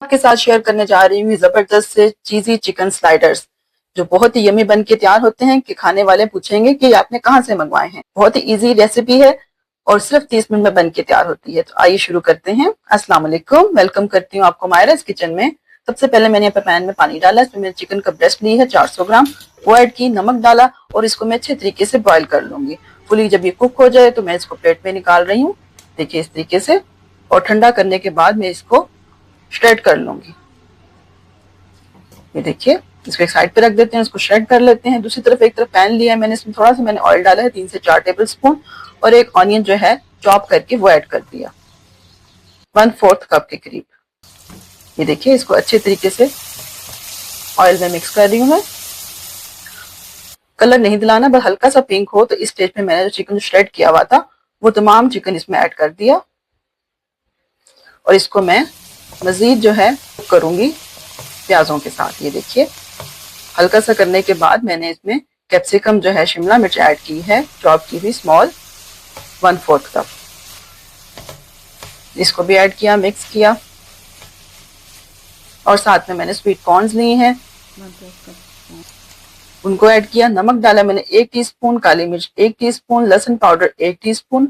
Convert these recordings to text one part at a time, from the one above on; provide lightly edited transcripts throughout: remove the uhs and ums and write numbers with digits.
आपके साथ शेयर करने जा रही हूँ जबरदस्त से चीजी चिकन स्लाइडर्स, जो बहुत ही यमी बन के तैयार होते हैं कि खाने वाले पूछेंगे कि आपने कहाँ से मंगवाए हैं। बहुत ही इजी रेसिपी है और सिर्फ 30 मिनट में बन के तैयार होती है। तो आइए शुरू करते हैं। अस्सलाम वालेकुम, वेलकम करती हूँ आपको मायराज किचन में। सबसे पहले मैंने यहाँ पे पैन में पानी डाला, इसमें मैंने चिकन का ब्रेस्ट ली है 400 ग्राम, वो ऐड की, नमक डाला और इसको मैं अच्छे तरीके से बॉईल कर लूंगी। फुली जब ये कुक हो जाए तो मैं इसको प्लेट में निकाल रही हूँ, देखिए इस तरीके से। और ठंडा करने के बाद मैं इसको श्रेड कर लूंगी। ये देखिए, इसको एक साइड पे रख देते हैं, इसको श्रेड कर लेते हैं। दूसरी तरफ एक तरफ पैन लिया है मैंने, इसमें थोड़ा सा मैंने ऑयल डाला है 3 से 4 टेबल स्पून, और एक ऑनियन जो है चॉप करके वो ऐड कर दिया 1/4 कप के करीब। ये देखिए, इसको अच्छे तरीके से ऑयल में मिक्स कर रही हूँ मैं। कलर नहीं दिलाना, बस हल्का सा पिंक हो। तो इस स्टेज पे मैंने जो चिकन श्रेड किया हुआ था वो तमाम चिकन इसमें ऐड कर दिया और इसको मैं मजीद जो है कुक करूंगी प्याजों के साथ। ये देखिए, हल्का सा करने के बाद मैंने इसमें कैप्सिकम जो है शिमला मिर्च ऐड की है, चॉप की हुई स्मॉल 1/4 कप। इसको भी ऐड किया, मिक्स किया। और साथ में मैंने स्वीट कॉर्न्स लिए हैं, उनको ऐड किया। नमक डाला मैंने 1 टीस्पून, काली मिर्च 1 टीस्पून, लहसुन powder 1 teaspoon,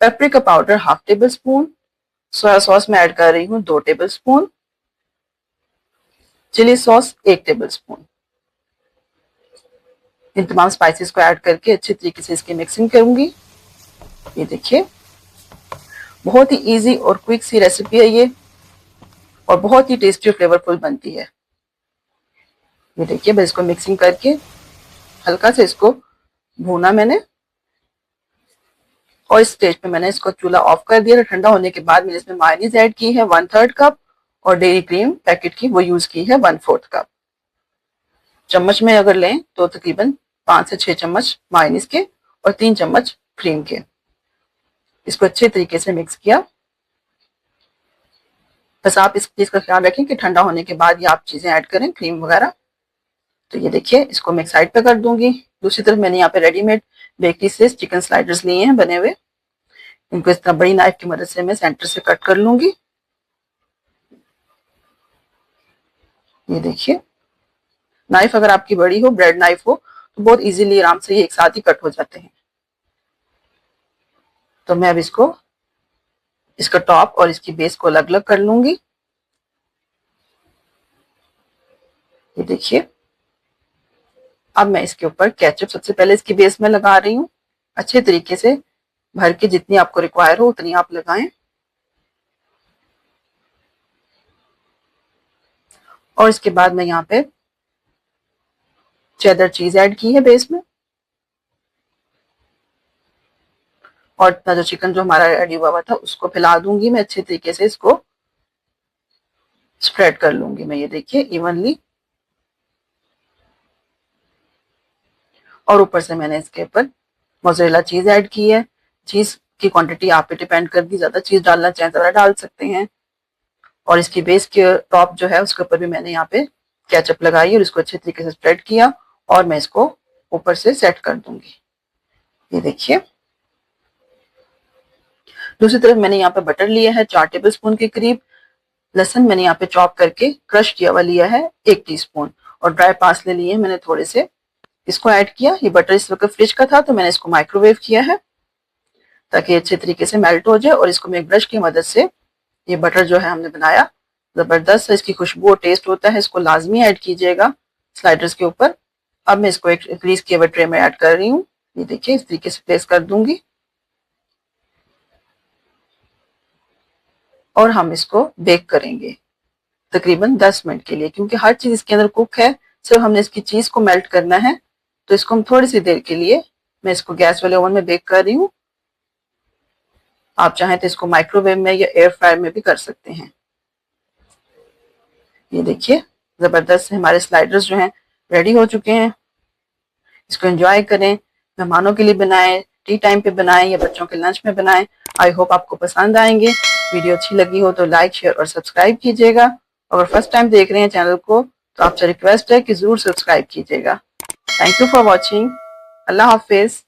paprika powder 1/2 tablespoon, soya sauce में ऐड कर रही हूँ 2 tablespoon, chilli sauce 1 tablespoon. इन तमाम स्पाइसेस को ऐड करके अच्छे तरीके से इसकी मिक्सिंग करूंगी। ये देखिए, बहुत ही इजी और क्विक सी रेसिपी है ये, और बहुत ही टेस्टी और फ्लेवरफुल बनती है। ये देखिए, बस इसको मिक्सिंग करके हल्का से इसको भूना मैंने, और इस स्टेज पे मैंने इसको चूल्हा ऑफ कर दिया। ठंडा होने के बाद मैंने इसमें मायोनीज ऐड की है 1/3 कप, और डेयरी क्रीम पैकेट की वो यूज की है 1/4 कप। चम्मच में अगर लें तो तकरीबन 5 से 6 चम्मच मायोनीज के और 3 चम्मच क्रीम के। इसको अच्छे तरीके से मिक्स किया। बस आप इस चीज का ख्याल रखें कि ठंडा होने के बाद ये आप चीजें ऐड करें, क्रीम वगैरह। तो ये देखिए, इसको मैं साइड पे कर दूंगी। दूसरी तरफ मैंने यहाँ पे रेडीमेड बेकरी से चिकन स्लाइडर्स लिए हैं बने हुए। इनको इस तरह बड़ी नाइफ की मदद से मैं सेंटर से कट कर लूंगी। ये देखिए, नाइफ अगर आपकी बड़ी हो, ब्रेड नाइफ हो, तो बहुत इजीली आराम से ये एक साथ ही कट हो जाते हैं। तो मैं अब इसका टॉप और इसकी बेस को अलग अलग कर लूंगी। ये देखिए, अब मैं इसके ऊपर केचप सबसे पहले इसकी बेस में लगा रही हूँ। अच्छे तरीके से भर के, जितनी आपको रिक्वायर हो उतनी आप लगाएं। और इसके बाद मैं यहाँ पे चेदर चीज ऐड की है बेस में, और इतना जो चिकन जो हमारा रेडी हुआ था उसको फैला दूंगी मैं। अच्छे तरीके से इसको स्प्रेड कर लूंगी मैं। ये देखिए, इवनली। और ऊपर से मैंने इसके ऊपर मोज़रेला चीज ऐड की है। चीज की क्वांटिटी आप पे डिपेंड कर दी, ज्यादा चीज डालना चाहें ज्यादा डाल सकते हैं। और इसकी बेस के टॉप जो है उसके ऊपर भी मैंने यहाँ पे केचप लगाई और इसको अच्छे तरीके से स्प्रेड किया, और मैं इसको ऊपर से सेट कर दूंगी। ये देखिए, दूसरी तरफ मैंने यहाँ पे बटर लिया है 4 टेबल स्पून के करीब। लहसुन मैंने यहाँ पे चॉप करके क्रश किया हुआ लिया है 1 टीस्पून, और ड्राई पासले लिए मैंने थोड़े से, इसको ऐड किया। ये बटर इस वक्त फ्रिज का था तो मैंने इसको माइक्रोवेव किया है ताकि अच्छे तरीके से मेल्ट हो जाए। और इसको मैं एक ब्रश की मदद से, ये बटर जो है हमने बनाया, जबरदस्त इसकी खुशबू और टेस्ट होता है, इसको लाजमी ऐड कीजिएगा स्लाइडर्स के ऊपर। अब मैं इसको एक ग्रीस किए हुए ट्रे में ऐड कर रही हूँ। ये देखिए, इस तरीके से प्लेस कर दूंगी, और हम इसको बेक करेंगे तकरीबन 10 मिनट के लिए, क्योंकि हर चीज इसके अंदर कुक है, सिर्फ हमने इसकी चीज को मेल्ट करना है। तो इसको हम थोड़ी सी देर के लिए, मैं इसको गैस वाले ओवन में बेक कर रही हूँ। आप चाहें तो इसको माइक्रोवेव में या एयर फ्रायर में भी कर सकते हैं। ये देखिए, जबरदस्त से हमारे स्लाइडर्स जो हैं रेडी हो चुके हैं। इसको एंजॉय करें, मेहमानों के लिए बनाएं, टी टाइम पे बनाएं या बच्चों के लंच में बनाएं। आई होप आपको पसंद आएंगे। वीडियो अच्छी लगी हो तो लाइक, शेयर और सब्सक्राइब कीजिएगा। अगर फर्स्ट टाइम देख रहे हैं चैनल को तो आपसे रिक्वेस्ट है कि जरूर सब्सक्राइब कीजिएगा। Thank you for watching. Allah Hafiz.